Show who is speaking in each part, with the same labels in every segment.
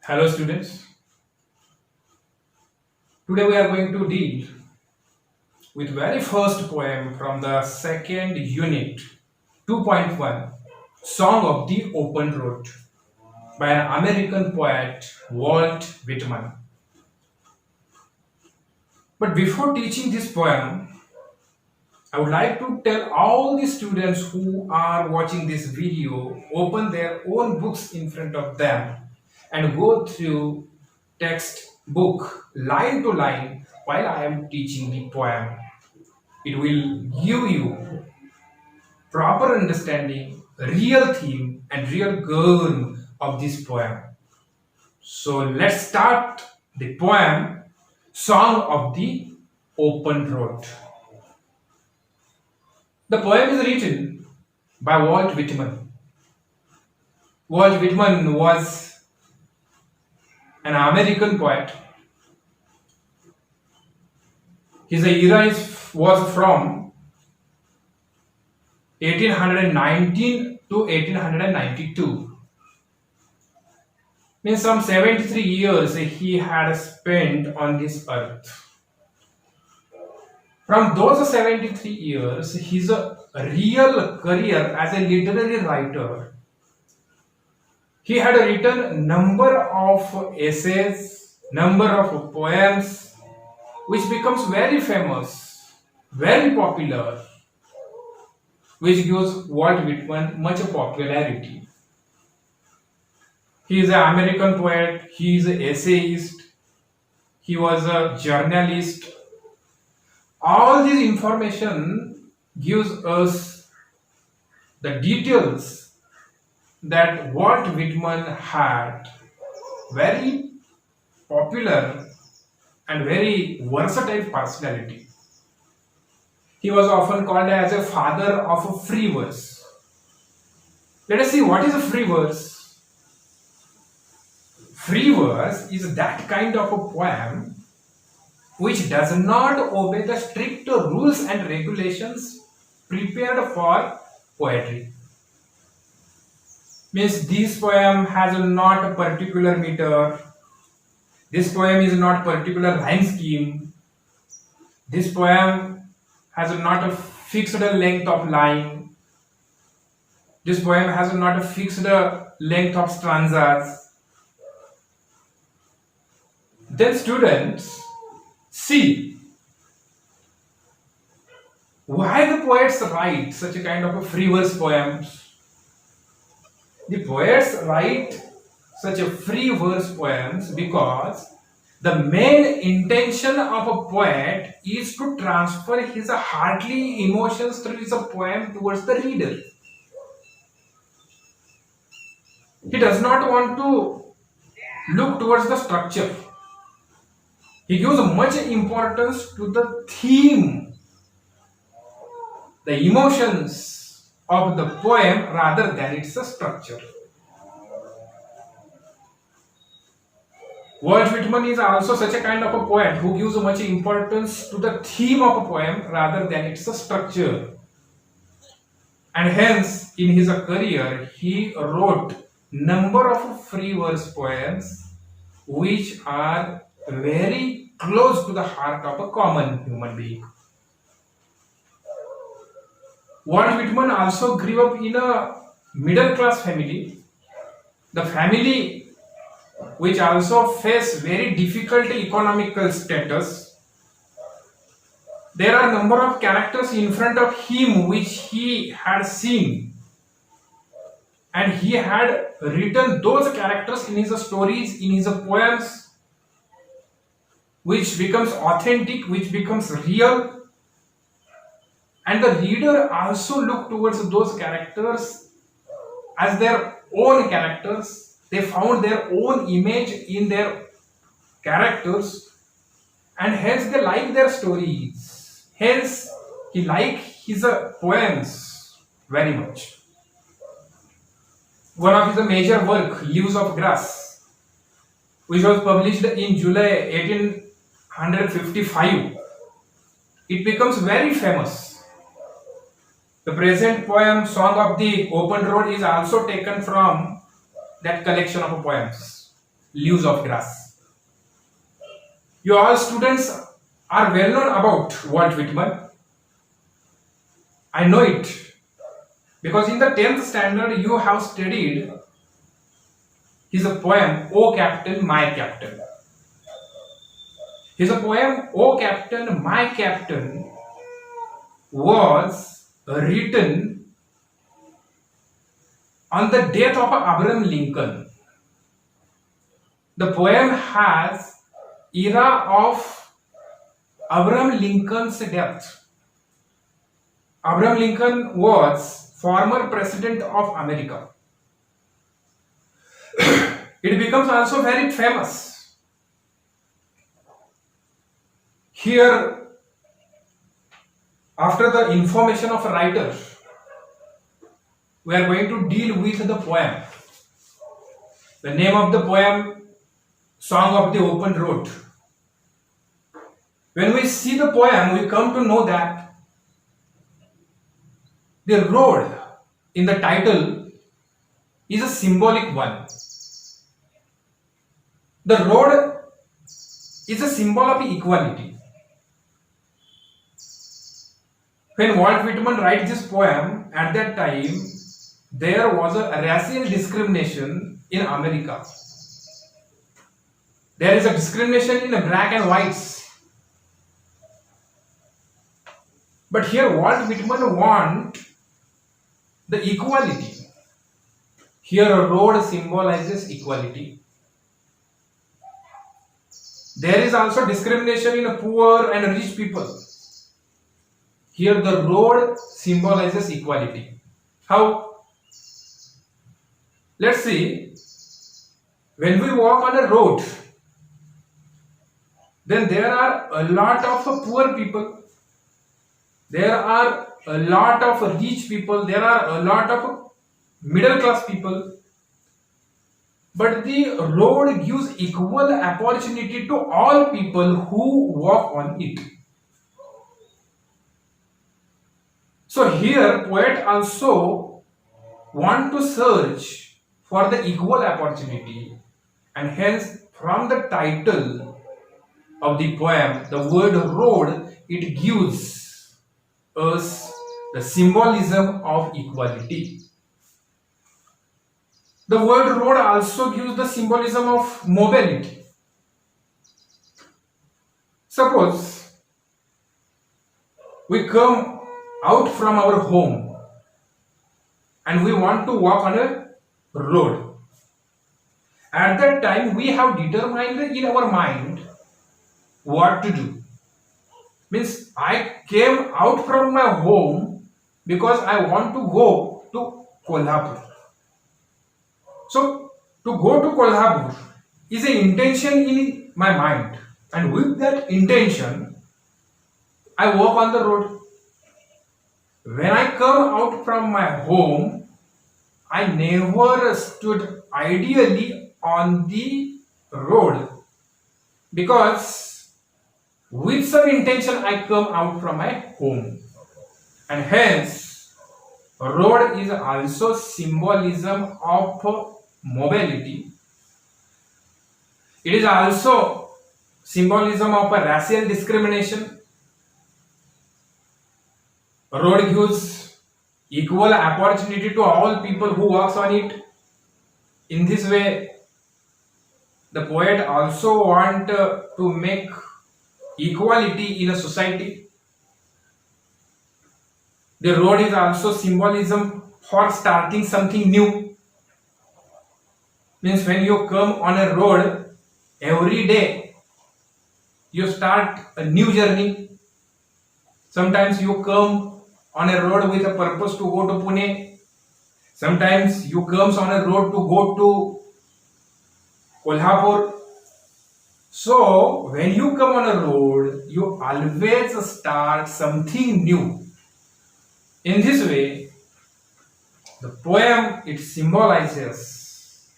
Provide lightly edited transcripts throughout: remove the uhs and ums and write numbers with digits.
Speaker 1: Hello students, today we are going to deal with very first poem from the second unit 2.1 Song of the Open Road by an American poet Walt Whitman. But before teaching this poem, I would like to tell all the students who are watching this video open their own books in front of them and go through textbook line to line while I am teaching the poem. It will give you proper understanding, real theme and real goal of this poem. So let's start the poem Song of the Open Road. The poem is written by Walt Whitman. Walt Whitman was an American poet. His era was from 1819 to 1892. Means some 73 years he had spent on this earth. From those 73 years, his real career as a literary writer, he had written number of essays, number of poems, which becomes very famous, very popular, which gives Walt Whitman much popularity. He is an American poet, he is an essayist, he was a journalist. All this information gives us the details that Walt Whitman had very popular and very versatile personality. He was often called as a father of free verse. Let us see what is a free verse. Free verse is that kind of a poem which does not obey the strict rules and regulations prepared for poetry. Means this poem has not a particular meter, this poem is not particular rhyme scheme, this poem has not a fixed length of line, this poem has not a fixed length of stanzas. Then students, see why the poets write such a kind of a free verse poems. The poets write such a free verse poems because the main intention of a poet is to transfer his heartly emotions through his poem towards the reader. He does not want to look towards the structure. He gives much importance to the theme, the emotions of the poem rather than its structure. Walt Whitman is also such a kind of a poet who gives much importance to the theme of a poem rather than its structure. And hence, in his career, he wrote number of free verse poems which are very close to the heart of a common human being. Walt Whitman also grew up in a middle class family, the family which also faced very difficult economical status. There are number of characters in front of him which he had seen, and he had written those characters in his stories, in his poems, which becomes authentic, which becomes real, and the reader also look towards those characters as their own characters. They found their own image in their characters, and hence they like their stories. Hence he liked his poems very much. One of his major work, Leaves of Grass, which was published in July 1855, it becomes very famous. The present poem Song of the Open Road is also taken from that collection of poems. leaves of grass. You all students are well known about Walt Whitman. I know it because in the 10th standard you have studied his poem O Captain, My Captain. His poem O Captain, My Captain was written on the death of Abraham Lincoln. The poem has era of Abraham Lincoln's death. Abraham Lincoln was former president of America. It becomes also very famous. Here, after the information of a writer, we are going to deal with the poem. The name of the poem, Song of the Open Road. When we see the poem, we come to know that the road in the title is a symbolic one. The road is a symbol of equality. When Walt Whitman writes this poem, at that time, there was a racial discrimination in America. There is a discrimination in black and whites. But here Walt Whitman wants the equality. Here a road symbolizes equality. There is also discrimination in poor and rich people. Here the road symbolizes equality. How? Let's see. When we walk on a road, then there are a lot of poor people. There are a lot of rich people. There are a lot of middle class people. But the road gives equal opportunity to all people who walk on it. So here poet also want to search for the equal opportunity, and hence from the title of the poem, the word road, it gives us the symbolism of equality. The word road also gives the symbolism of mobility. Suppose we come out from our home and we want to walk on a road. At that time, we have determined in our mind what to do. Means I came out from my home because I want to go to Kolhapur. So to go to Kolhapur is an intention in my mind, and with that intention, I walk on the road. When I come out from my home, I never stood ideally on the road because with some intention I come out from my home, and hence road is also symbolism of mobility. It is also symbolism of a racial discrimination. Road gives equal opportunity to all people who walks on it. In this way, the poet also want to make equality in a society. The road is also symbolism for starting something new. Means when you come on a road, every day you start a new journey. Sometimes you come on a road with a purpose to go to Pune. Sometimes you comes on a road to go to Kolhapur. So when you come on a road, you always start something new. In this way, the poem, it symbolizes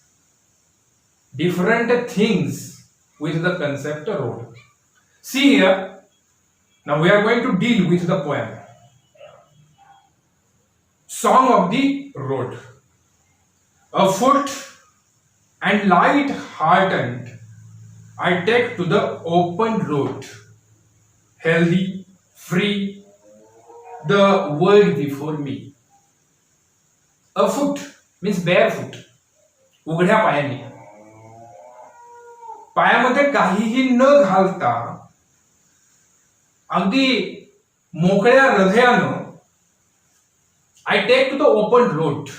Speaker 1: different things with the concept road. See here, now we are going to deal with the poem. Song of the Road. Afoot and light-hearted, I take to the open road, healthy, free, the world before me. Afoot means barefoot, उघड्या पायाने, पायामध्ये काहीही न घालता अगदी मोकळ्या हृदयानं I take to the open road.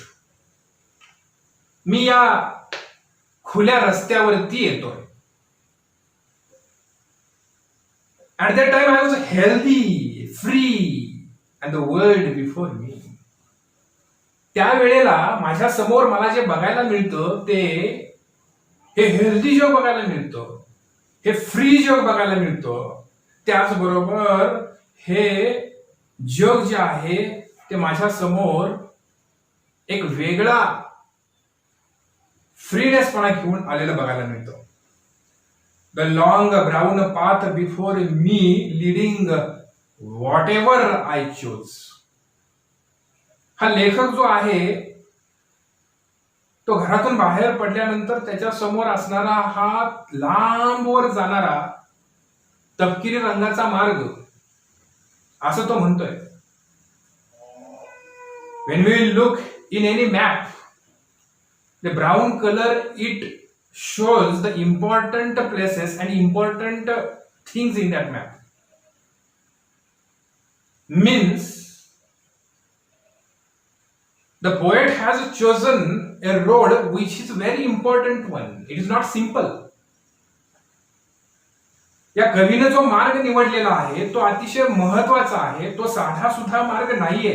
Speaker 1: मी या खुल्या रस्त्यावरती येतोय. At that time I was healthy, free and the world before me. त्यावेळेला माझ्या समोर मला जे बघायला मिळतं ते हे हेल्दी जग बघायला मिळतं, हे फ्री जग बघायला मिळतं. त्याचबरोबर हे जग जे आहे ते माझ्या समोर एक वेगळा फ्रीनेसपणा घेऊन आलेलं बघायला मिळतं. The long brown path before me leading what ever I choose. हा लेखक जो आहे तो घरातून बाहेर पडल्यानंतर त्याच्या समोर असणारा हा लांबवर जाणारा तपकिरी रंगाचा मार्ग, असं तो म्हणतोय. When we look in any map, the brown color it shows the important places and important things in that map. Means the poet has chosen a road which is very important one. It is not simple. या कवीने जो मार्ग निवडलेला आहे तो अतिशय महत्वाचा आहे. तो साधा सुद्धा मार्ग नाहीये.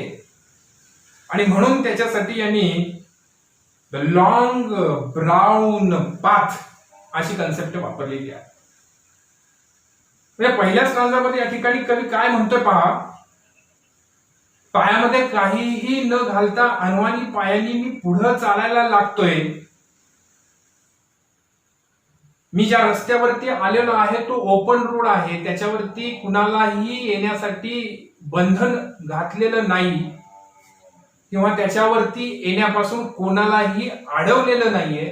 Speaker 1: आणि म्हणून त्याच्यासाठी यांनी द लॉंग ब्राऊन पाथ अशी कन्सेप्ट वापरलेली आहे. म्हणजे पहिल्या स्टांजामध्ये या ठिकाणी कवी काय म्हणतोय पहा. पायामध्ये काहीही न घालता अनवाणी पायांनी मी पुढे चालायला लागतोय. मी ज्या रस्त्यावरती आलेलो आहे तो ओपन रोड आहे. त्याच्यावरती कुणालाही येण्यासाठी बंधन घातलेलं नाही किंवा त्याच्यावरती येण्यापासून कोणालाही अडवलेलं नाहीये.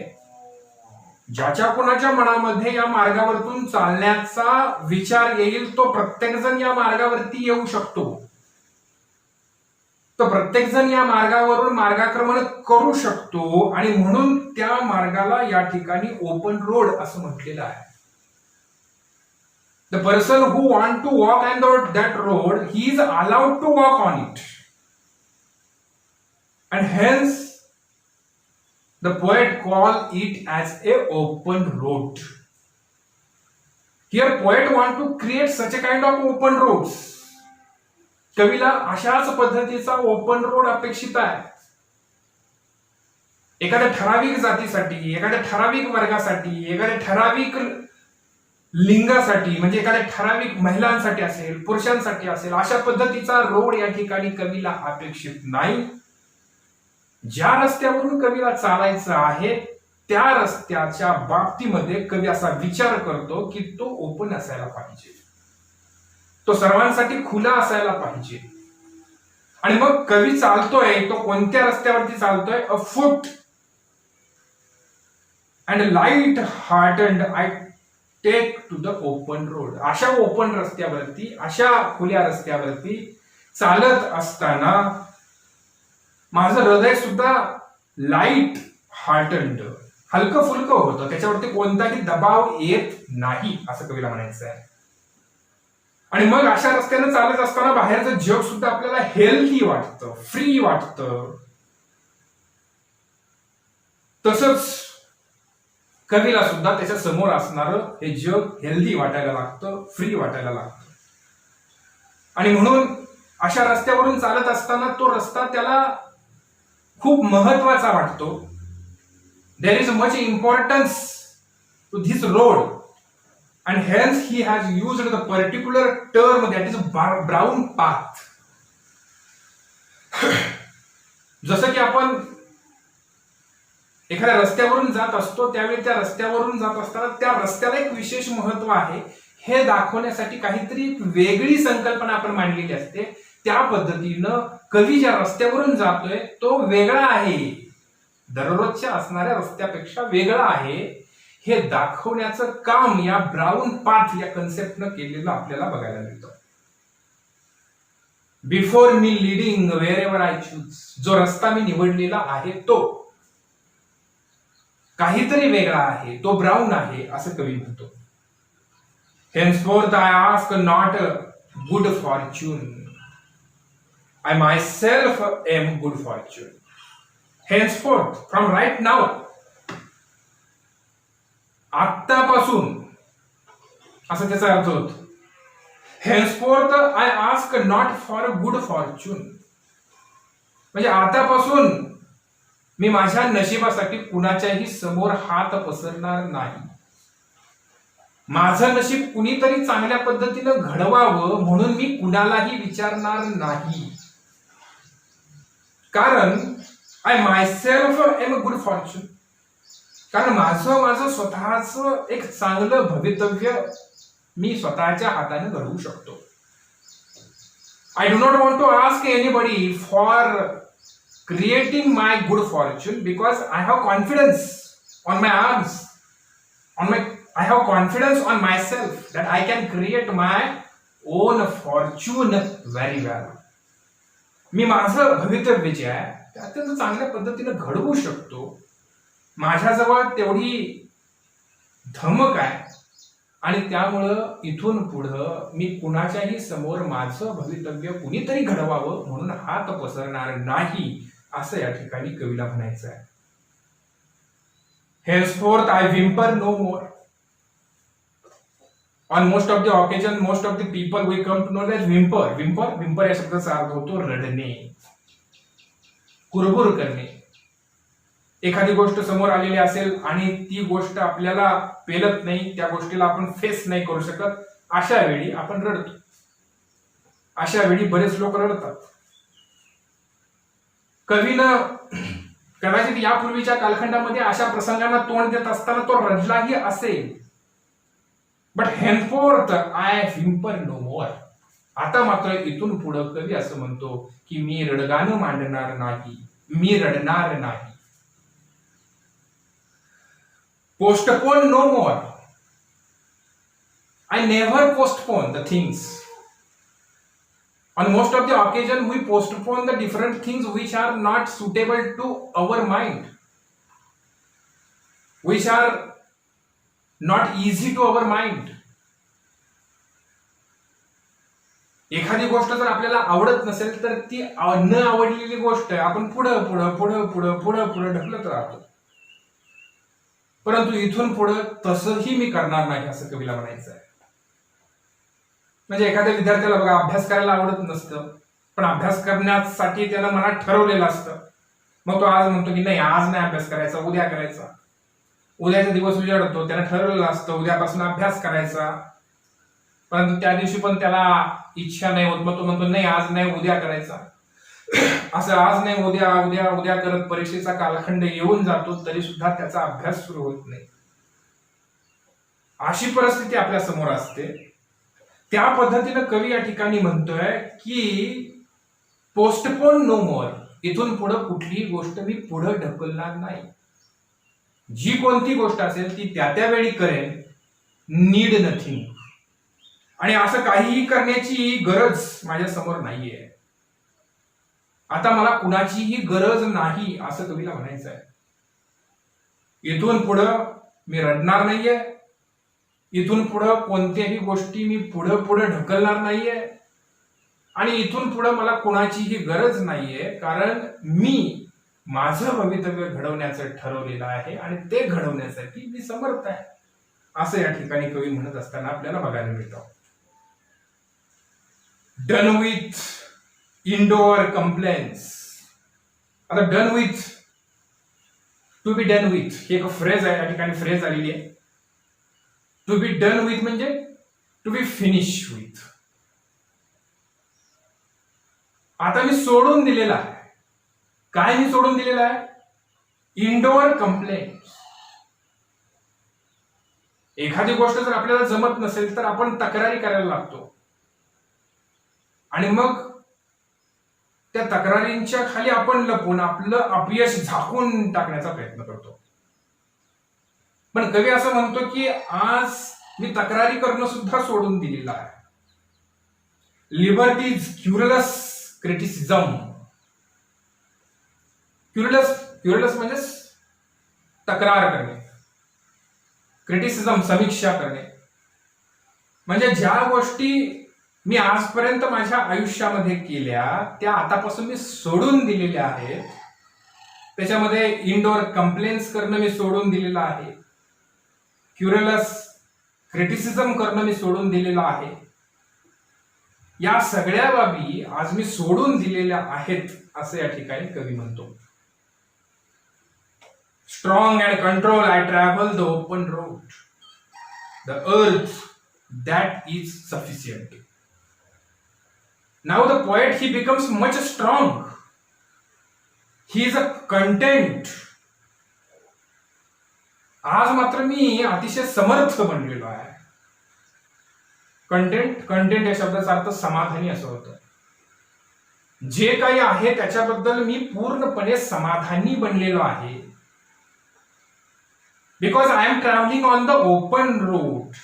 Speaker 1: ज्याच्या कोणाच्या मनामध्ये या मार्गावरतून चालण्याचा विचार येईल तो प्रत्येक जण या मार्गावरती येऊ शकतो. तो प्रत्येक जण या मार्गावरून मार्गाक्रमण करू शकतो आणि म्हणून त्या मार्गाला या ठिकाणी ओपन रोड असं म्हटलेलं आहे. The person who want to walk on that road he is allowed to walk on it. And hence the poet called it as a open road. Here poet want to create such a kind of open roads. कवीला अशाच पद्धतीचा open road अपेक्षित आहे. एखाद्या ठराविक जातीसाठी, एखाद्या ठराविक वर्गासाठी, एखाद्या ठराविक लिंगासाठी, म्हणजे एखाद्या ठराविक महिलांसाठी असेल, पुरुषांसाठी असेल, अशा पद्धतीचा रोड या ठिकाणी कवीला अपेक्षित नाही. ज्या रस्त्यावरून कवीला चालायचं आहे त्या रस्त्याच्या बाबतीमध्ये कवी असा विचार करतो की तो ओपन असायला पाहिजे, तो सर्वांसाठी खुला असायला पाहिजे. आणि मग कवी चालतोय तो कोणत्या रस्त्यावरती चालतोय. Afoot and light hearted I take to the open road. अशा ओपन रस्त्यावरती, अशा खुल्या रस्त्यावरती चालत असताना माझं हृदय सुद्धा लाईट हार्टंड, हलकं फुलकं होतं. त्याच्यावरती कोणताही दबाव येत नाही असं कवीला म्हणायचं आहे. आणि मग अशा रस्त्याने चालत असताना बाहेरचं जग सुद्धा आपल्याला हेल्दी वाटतं, फ्री वाटतं. तसंच कवीला सुद्धा त्याच्या समोर असणारं हे जग हेल्दी वाटायला लागतं, फ्री वाटायला लागतं. आणि म्हणून अशा रस्त्यावरून चालत असताना तो रस्ता त्याला खूप महत्वाचा वाटतो. There is much importance to this road and hence he has used the particular term that is brown path. जसं की आपण एखाद्या रस्त्यावरून जात असतो त्यावेळी त्या रस्त्यावरून जात असताना त्या रस्त्याला एक विशेष महत्व आहे हे दाखवण्यासाठी काहीतरी वेगळी संकल्पना आपण मांडलेली असते. त्या पद्धतीनं कवी ज्या रस्त्यावरून जातोय तो वेगळा आहे. दररोजच्या असणाऱ्या रस्त्यापेक्षा वेगळा आहे हे दाखवण्याचं काम या ब्राऊन पाथ या कन्सेप्टनं केलेलं आपल्याला बघायला मिळतं. Before me leading wherever I choose, जो रस्ता मी निवडलेला आहे तो काहीतरी वेगळा आहे, तो ब्राऊन आहे असं कवी म्हणतो. Henceforth I ask not good fortune, I myself am good fortune. Henceforth, from right now, आत्तापासून असं त्याचा अर्थ होतो. Henceforth I ask not for good fortune, म्हणजे आतापासून मी माझ्या नशिबासाठी कुणाच्याही समोर हात पसरणार नाही. माझं नशीब कुणीतरी चांगल्या पद्धतीनं घडवावं म्हणून मी कुणालाही विचारणार नाही. कारण I myself am a good Fortune, कारण माझं स्वतःच एक चांगलं भवितव्य मी स्वतःच्या हाताने घडवू शकतो. I do not want to ask anybody for creating my good fortune because I have confidence on my arms, I have confidence on myself that I can create my own fortune very well. मी माझं भवितव्य जे आहे ते अत्यंत चांगल्या पद्धतीने घडवू शकतो. माझ्याजवळ तेवढी धमक आहे आणि त्यामुळं इथून पुढं मी कुणाच्याही समोर माझं भवितव्य कुणीतरी घडवावं म्हणून हात पसरणार नाही असं या ठिकाणी कवीला म्हणायचं आहे. Henceforth I whimper no more. On most of the occasion, most of the people we come to know that whimper या शब्दाचा अर्थ होतो रडणे, कुरबुर करणे. एखादी गोष्ट समोर आलेली असेल आणि ती गोष्ट आपल्याला पेलत नाही, त्या गोष्टीला आपण फेस नाही करू शकत, अशा वेळी आपण रडतो. अशा वेळी बरेच लोक रडतात. कवीनं कदाचित यापूर्वीच्या कालखंडामध्ये अशा प्रसंगांना तोंड देत असताना तो रडलाही असेल. But henceforth I whimper no more. आता मात्र इथून पुढं कवी असं म्हणतो की मी रडगाणं मांडणार नाही, मी रडणार नाही. Postpone no more. I never postpone the things. On most of the occasion we postpone the different things which are not suitable to our mind, which are not easy to our mind. एखादी गोष्ट जर आपल्याला आवडत नसेल तर ती न आवडलेली गोष्ट आपण पुढं पुढं पुढं पुढं पुढं पुढं ढकलत राहतो. परंतु इथून पुढं तसंही मी करणार नाही असं कवीला म्हणायचं आहे. म्हणजे एखाद्या विद्यार्थ्याला बघा अभ्यास करायला आवडत नसतं, पण अभ्यास करण्यासाठी त्यानं मनात ठरवलेलं असतं. मग तो आज म्हणतो की नाही आज नाही अभ्यास करायचा, उद्या करायचा. उद्याचा दिवस उजाडतो, त्यानं ठरवलेलं असतं उद्यापासून अभ्यास करायचा, परंतु त्या दिवशी पण त्याला इच्छा नाही होत. मग तो म्हणतो नाही आज नाही उद्या करायचा. असं आज नाही उद्या उद्या उद्या करत परीक्षेचा कालखंड येऊन जातो तरी सुद्धा त्याचा अभ्यास सुरू होत नाही. अशी परिस्थिती आपल्या समोर असते. त्या पद्धतीनं कवी या ठिकाणी म्हणतोय की पोस्टपोन नो मोर, इथून पुढे कुठलीही गोष्ट मी पुढे ढकलणार नाही. जी कोणती गोष्ट असेल ती त्या त्यावेळी करेन, नीड नथिंग. आणि असं काहीही करण्याची गरज माझ्या समोर नाहीये. आता मला कुणाचीही गरज नाही असं कवीला म्हणायचं आहे. इथून पुढं मी रडणार नाहीये, इथून पुढं कोणत्याही गोष्टी मी पुढे ढकलणार नाहीये आणि इथून पुढं मला कुणाचीही गरज नाहीये, कारण मी माझं भवितव्य घडवण्याचं ठरवलेलं आहे आणि ते घडवण्यासाठी मी समर्थ आहे असं या ठिकाणी कवी म्हणत असताना आपल्याला बघायला मिळतं. Done with indoor complaints. आता done with, to be done with ही एक फ्रेज आहे, या ठिकाणी फ्रेज आलेली आहे. टू बी डन विथ म्हणजे टू बी फिनिश विथ. आता मी सोडून दिलेला आहे. काय मी सोडून दिलेलं आहे? Indoor complaint. एखादी गोष्ट जर आपल्याला जमत नसेल तर आपण तक्रारी करायला लागतो आणि मग त्या तक्रारींच्या खाली आपण लपून आपलं अपयश झाकून टाकण्याचा प्रयत्न करतो. पण कवी असं म्हणतो की आज मी तक्रारी करणं सुद्धा सोडून दिलेलं आहे. Liberty is querulous criticism. Querulous म्हणजे तक्रार करणे, क्रिटिसिझम समीक्षा करणे. म्हणजे ज्या गोष्टी मी आजपर्यंत माझ्या आयुष्यामध्ये केल्या त्या आतापासून मी सोडून दिलेल्या आहेत. त्याच्यामध्ये इनडोअर कंप्लेंट्स करणं मी सोडून दिलेलं आहे. क्युरलस क्रिटिसिझम करणं मी सोडून दिलेलं आहे. या सगळ्या बाबी आज मी सोडून दिलेल्या आहेत असं या ठिकाणी कवी म्हणतो. Strong and control I travel the open road, the earth that is sufficient. Now the poet, he becomes much strong. He is a content. आज मात्र मी अतिशय समर्थ बनलेलो आहे. कंटेंट या शब्दाचा अर्थ समाधानी असं होतं. जे काही आहे त्याच्याबद्दल मी पूर्णपणे समाधानी बनलेलो आहे. Because I am travelling on the open road,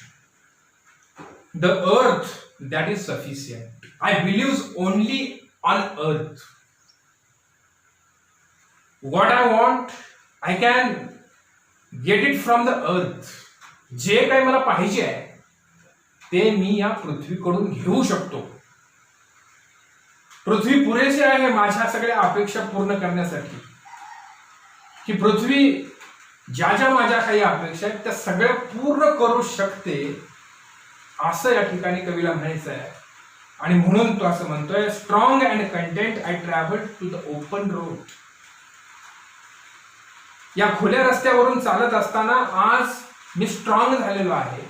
Speaker 1: the earth that is sufficient. I believe only on earth. What I want, I can get it from the earth. जे काही मला पाहिजे आहे ते मी या पृथ्वीकडून घेऊ शकतो. पृथ्वी पुरेशी आहे माझ्या सगळ्या अपेक्षा पूर्ण करण्यासाठी. की पृथ्वी ज्या ज्या माझ्या काही अपेक्षा आहेत त्या सगळ्या पूर्ण करू शकते असं या ठिकाणी कवीला म्हणायचं आहे. आणि म्हणून तो असं म्हणतोय, strong and content I travel to the open road. या खुल्या रस्त्यावरून चालत असताना आज मी स्ट्रॉंग झालेलो आहे.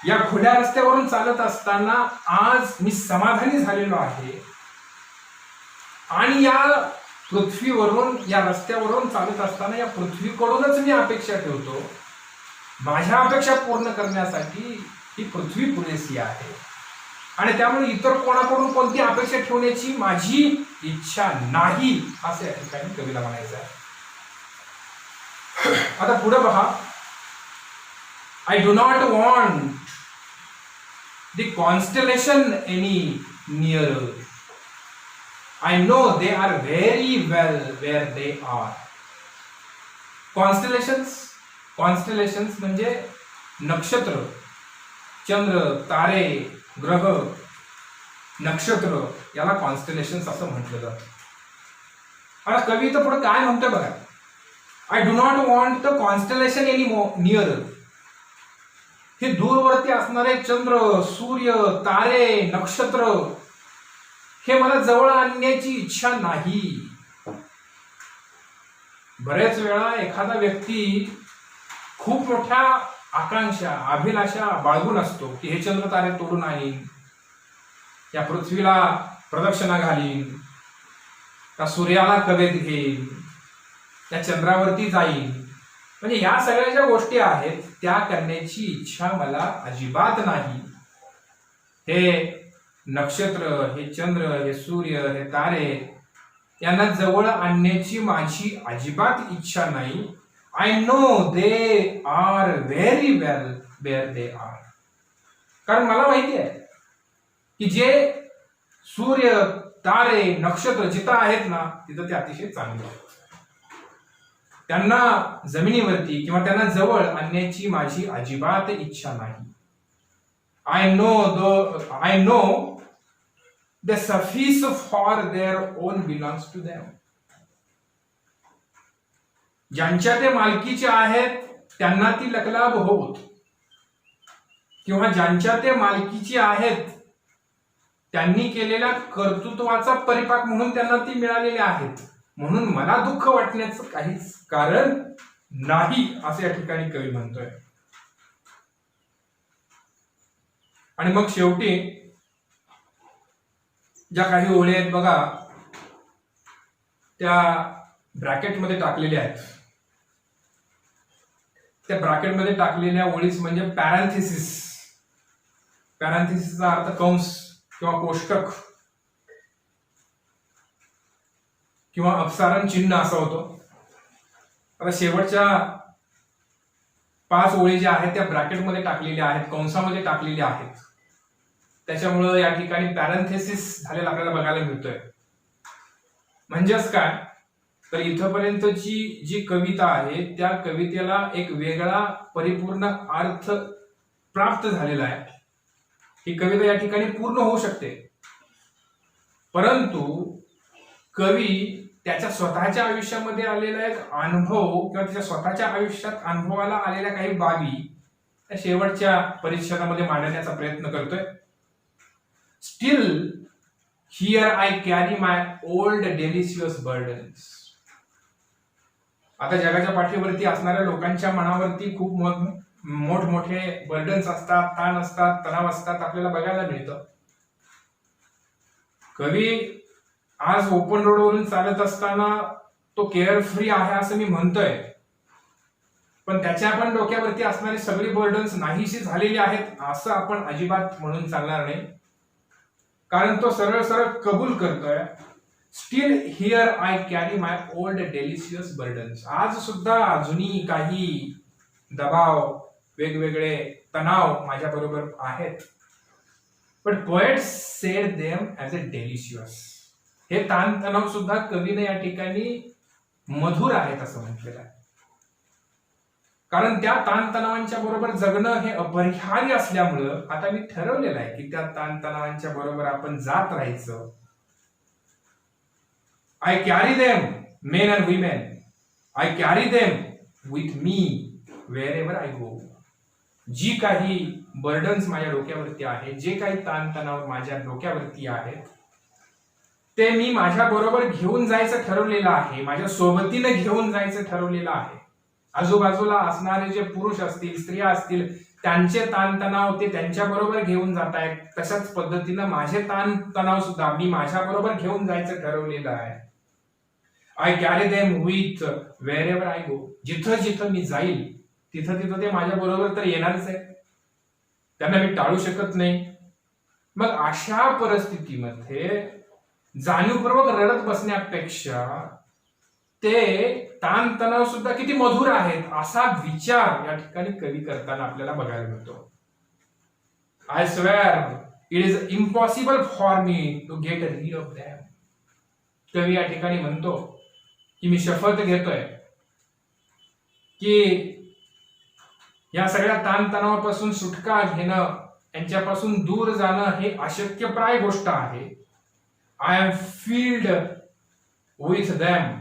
Speaker 1: या खुल्या रस्त्यावरून चालत असताना आज मी समाधानी झालेलो आहे. आणि या पृथ्वीवरून, या रस्त्यावरून चालत असताना या पृथ्वीकडूनच मी अपेक्षा ठेवतो. माझ्या अपेक्षा पूर्ण करण्यासाठी ही पृथ्वी पुरेशी आहे. आणि त्यामुळे इतर कोणाकडून कोणती अपेक्षा ठेवण्याची माझी इच्छा नाही असं या ठिकाणी कवीला म्हणायचं आहे. आता पुढे पहा, I do not want the constellation any nearer. I know they are very well where they are. Constellations म्हणजे नक्षत्र, चंद्र, तारे, ग्रह, नक्षत्र याला कॉन्स्टलेशन्स असं म्हटलं जातं. आता कवी तर पुढे काय म्हणतोय बघा, I do not want the constellation any near. हे दूरवरती असणारे चंद्र, सूर्य, तारे, नक्षत्र हे मला जवळ आणण्याची इच्छा नाही. बरेच वेळा एखादा व्यक्ती खूप मोठ्या आकांक्षा, अभिलाषा बाळगून असतो की हे चंद्र तारे तोडून आणीन, या पृथ्वीला प्रदक्षिणा घालीन, त्या सूर्याला कवेत घेईन, त्या चंद्रावरती जाईन. म्हणजे या सगळ्या ज्या गोष्टी आहेत त्या करण्याची इच्छा मला अजिबात नाही. हे नक्षत्र, हे चंद्र, हे सूर्य, हे तारे यांना जवळ आणण्याची माझी अजिबात इच्छा नाही. I know they are very well where they are. कारण मला माहिती आहे की जे सूर्य, तारे, नक्षत्र जिथं आहेत ना तिथं ते अतिशय चांगले आहेत. त्यांना जमिनीवरती किंवा त्यांना जवळ आणण्याची माझी अजिबात इच्छा नाही. I know the suffice for their own belongs to them. ज्यांच्या ते मालकीचे आहेत त्यांना ती लकलाभ होत, किंवा ज्यांच्या ते मालकीची आहेत त्यांनी केलेल्या कर्तृत्वाचा परिपाक म्हणून त्यांना ती मिळालेली आहेत. म्हणून मला दुःख वाटण्याचं काहीच कारण नाही असं या ठिकाणी कवी म्हणतोय. आणि मग शेवटी ज्या काही ओळी आहेत बघा त्या ब्रॅकेटमध्ये टाकलेल्या आहेत. त्या ब्रॅकेटमध्ये टाकलेल्या ओळीच म्हणजे पॅरेंथेसिस. पॅरेंथेसिसचा अर्थ कंस किंवा कोष्टक. किंवा अपसारण चिन्ह असं होतं. आता शेवटच्या 5 ओळी ज्या आहेत त्या ब्रॅकेटमध्ये टाकलेल्या आहेत, कंसामध्ये टाकलेल्या आहेत. त्याच्यामुळं या ठिकाणी पॅरेंथेसिस झालेला आपल्याला बघायला मिळतोय. म्हणजेच काय, तर इथपर्यंतची जी कविता आहे त्या कवितेला एक वेगळा परिपूर्ण अर्थ प्राप्त झालेला आहे. ही कविता या ठिकाणी पूर्ण होऊ शकते, परंतु कवी त्याच्या स्वतःच्या आयुष्यामध्ये आलेला एक अनुभव किंवा त्याच्या स्वतःच्या आयुष्यात अनुभवाला आलेल्या काही बाबी त्या शेवटच्या परिच्छेदामध्ये मांडण्याचा प्रयत्न करतोय. Steel here I carry my old delicious burdens. आता जगाच्या पाठीवरती असणाऱ्या लोकांच्या मनावरती खूप मोठमोठे बर्डन्स असतात, ताण असतात, तणाव असतात, आपल्याला बघायला मिळतं. कवी आज ओपन रोडवरून चालत असताना तो केअर फ्री आहे असं मी म्हणतोय, पण त्याच्या पण डोक्यावरती असणारी सगळी बर्डन्स नाहीशी झालेली आहेत असं आपण अजिबात म्हणून चालणार नाही. कारण तो सरळ सरळ कबूल करतोय, steel here I carry my old delicious burdens. आज सुद्धा अजूनही काही दबाव, वेगवेगळे तणाव माझ्या बरोबर आहेत, but poet sed them as a delicious. हे ताणतणाव सुद्धा कवीने या ठिकाणी मधुर आहेत असं म्हटलेलं आहे. कारण त्या ताणतणावांच्या बरोबर जगणं हे अपरिहार्य असल्यामुळं आता मी ठरवलेलं आहे की त्या ताणतणावांच्या बरोबर आपण जात राहायचं. I carry them, men and women, I carry them with me wherever I go. जी काही बर्डन्स माझ्या डोक्यावरती आहे, जे काही ताणतणाव माझ्या डोक्यावरती आहेत, ते मी माझ्या बरोबर घेऊन जायचं ठरवलेलं आहे, माझ्या सोबतीने घेऊन जायचं ठरवलेलं आहे. आजूबाजूला असणारे जे पुरुष असतील, स्त्रिया असतील, त्यांचे ताणतणाव ते त्यांच्या बरोबर घेऊन जात आहेत. तशाच पद्धतीनं माझे ताणतणाव सुद्धा मी माझ्या बरोबर घेऊन जायचं ठरवलेलं आहे. I carry them with wherever I go. जिथं जिथं मी जाईल तिथं तिथं ते माझ्या बरोबर तर येणारच आहे, त्यांना मी टाळू शकत नाही. मग अशा परिस्थितीमध्ये जाणीवपूर्वक रडत बसण्यापेक्षा ते ताणतणाव सुद्धा किती मधुर आहेत असा विचार या ठिकाणी कवी करताना आपल्याला बघायला मिळतो. I swear it is impossible for me to get rid of them. कवी या ठिकाणी म्हणतो की मी शपथ घेतोय की या सगळ्या ताणतणावापासून सुटका घेणं, यांच्यापासून दूर जाणं हे अशक्यप्राय गोष्ट आहे. I am filled with them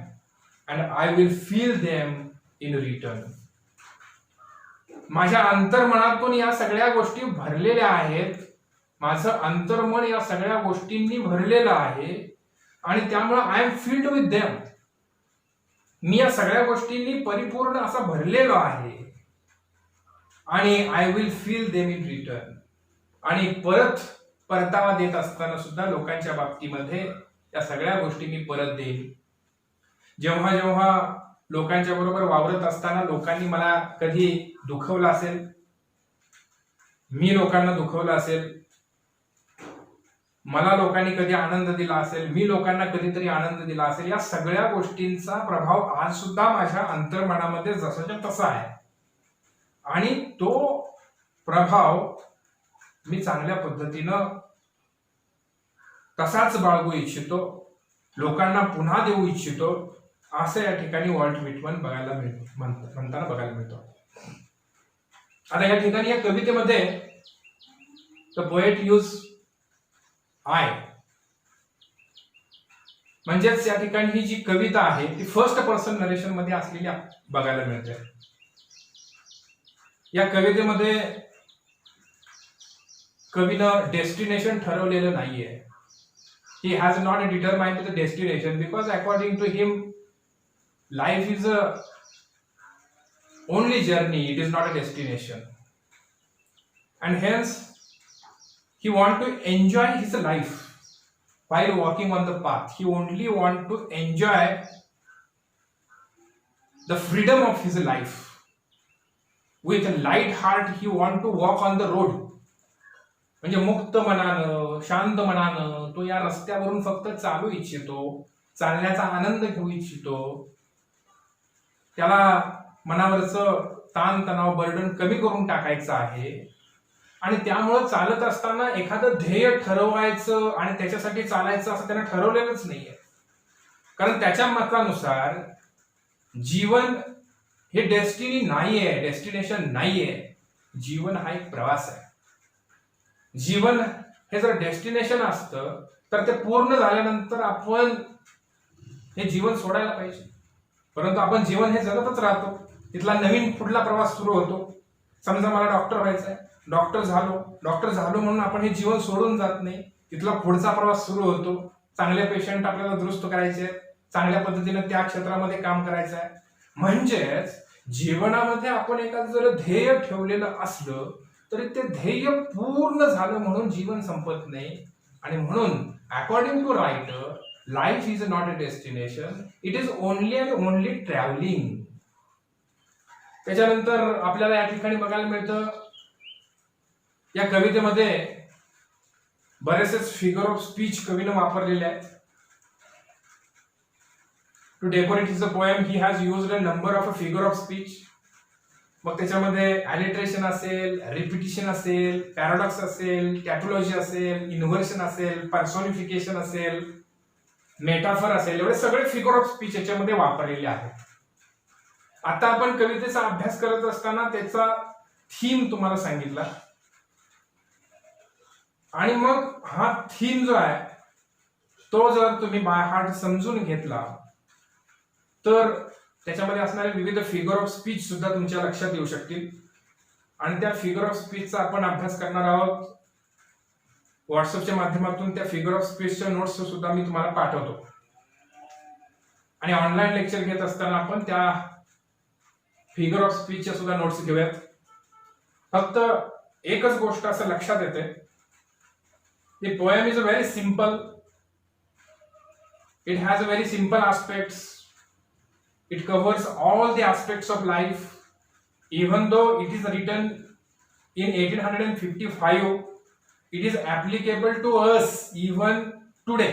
Speaker 1: and I will feel them in return. माझ्या अंतर्मनातून या सगळ्या गोष्टी भरलेल्या आहेत. माझं अंतर्मन या सगळ्या गोष्टींनी भरलेलं आहे आणि त्यामुळे I am filled with them. मी या सगळ्या गोष्टींनी परिपूर्ण असा भरलेलो आहे आणि I will fill them in return. आणि परतावा देत असताना सुद्धा लोकांच्या बाबतीमध्ये या सगळ्या गोष्टी मी परत देईन. जेव्हा जेव्हा लोकांच्या बरोबर वावरत असताना लोकांनी मला कधी दुखवलं असेल, मी लोकांना दुखवलं असेल, मला लोकांनी कधी आनंद दिला असेल, मी लोकांना कधीतरी आनंद दिला असेल, या सगळ्या गोष्टींचा प्रभाव आज सुद्धा माझ्या अंतर्मनामध्ये जसाच्या तसा आहे. आणि तो प्रभाव मी चांगल्या पद्धतीनं तसाच बाळगू इच्छितो, लोकांना पुन्हा देऊ इच्छितो, असं या ठिकाणी वॉल्ट व्हिटमन म्हणताना बघायला मिळतो. आता या ठिकाणी या कवितेमध्ये द पोएट यूज आय, म्हणजेच या ठिकाणी ही जी कविता आहे ती फर्स्ट पर्सन नरेशन मध्ये असलेली बघायला मिळते. या कवितेमध्ये कवीनं डेस्टिनेशन ठरवलेलं नाहीये. He has not determined the destination because according to him life is a only journey, it is not a destination, and hence he want to enjoy his life while walking on the path. He only want to enjoy the freedom of his life. With a light heart he want to walk on the road. म्हणजे मुक्त मनानं, शांत मनानं तो या रस्त्यावरून फक्त चालू इच्छितो. चालण्याचा आनंद घेऊ इच्छितो, त्याला मनावरचं ताण तणाव बर्डन कमी करून टाकायचं आहे आणि त्यामुळं चालत असताना एखादं ध्येय ठरवायचं आणि त्याच्यासाठी चालायचं असं त्यानं ठरवलेलंच नाहीये. कारण त्याच्या मतानुसार जीवन हे डेस्टिनी नाहीये, डेस्टिनेशन नाहीये. जीवन हा एक प्रवास आहे. जीवन हे जर डेस्टिनेशन असतं तर ते पूर्ण झाल्यानंतर आपण हे जीवन सोडायला पाहिजे. परंतु आपण जीवन हे जगतच राहतो. तिथला नवीन पुढला प्रवास सुरू होतो. समजा मला डॉक्टर व्हायचं आहे, डॉक्टर झालो म्हणून आपण हे जीवन सोडून जात नाही. तिथला पुढचा प्रवास सुरू होतो. चांगले पेशंट आपल्याला दुरुस्त करायचे आहेत, चांगल्या पद्धतीने त्या क्षेत्रामध्ये काम करायचं आहे. म्हणजेच जीवनामध्ये आपण एखादं जर ध्येय ठेवलेलं असलं तरी ते ध्येय पूर्ण झालं म्हणून जीवन संपत नाही. आणि म्हणून according to writer, life is not a destination, it is only and only travelling. त्याच्यानंतर आपल्याला या ठिकाणी बघायला मिळतं या कवितेमध्ये बरेचसे फिगर ऑफ स्पीच कवीनं वापरलेले आहेत. To decorate his a poem he has used a number of a figure of speech. मग त्याच्यामध्ये ॲलिट्रेशन असेल, रिपिटिशन असेल, पॅराडॉक्स असेल, टॅटोलॉजी असेल, इन्व्हर्शन असेल, पर्सोनिफिकेशन असेल, मेटाफर असेल, एवढे सगळे फिगर ऑफ स्पीच याच्यामध्ये वापरलेले आहेत. आता आपण कवितेचा अभ्यास करत असताना त्याचा थीम तुम्हाला सांगितला आणि मग हा थीम जो आहे तो जर तुम्ही बाय हार्ट समजून घेतला तर त्याच्यामध्ये असणारे विविध फिगर ऑफ स्पीच सुद्धा तुमच्या लक्षात येऊ शकतील. आणि त्या फिगर ऑफ स्पीचचा आपण अभ्यास करणार आहोत. व्हॉट्सअपच्या माध्यमातून त्या फिगर ऑफ स्पीचच्या नोट्स सुद्धा मी तुम्हाला पाठवतो. आणि ऑनलाईन लेक्चर घेत असताना आपण त्या फिगर ऑफ स्पीचच्या सुद्धा नोट्स घेऊयात. फक्त एकच गोष्ट असं लक्षात येते, the poem is a very simple, it has a very simple aspects. It covers all the aspects of life. Even though it is written in 1855, it is applicable to us even today.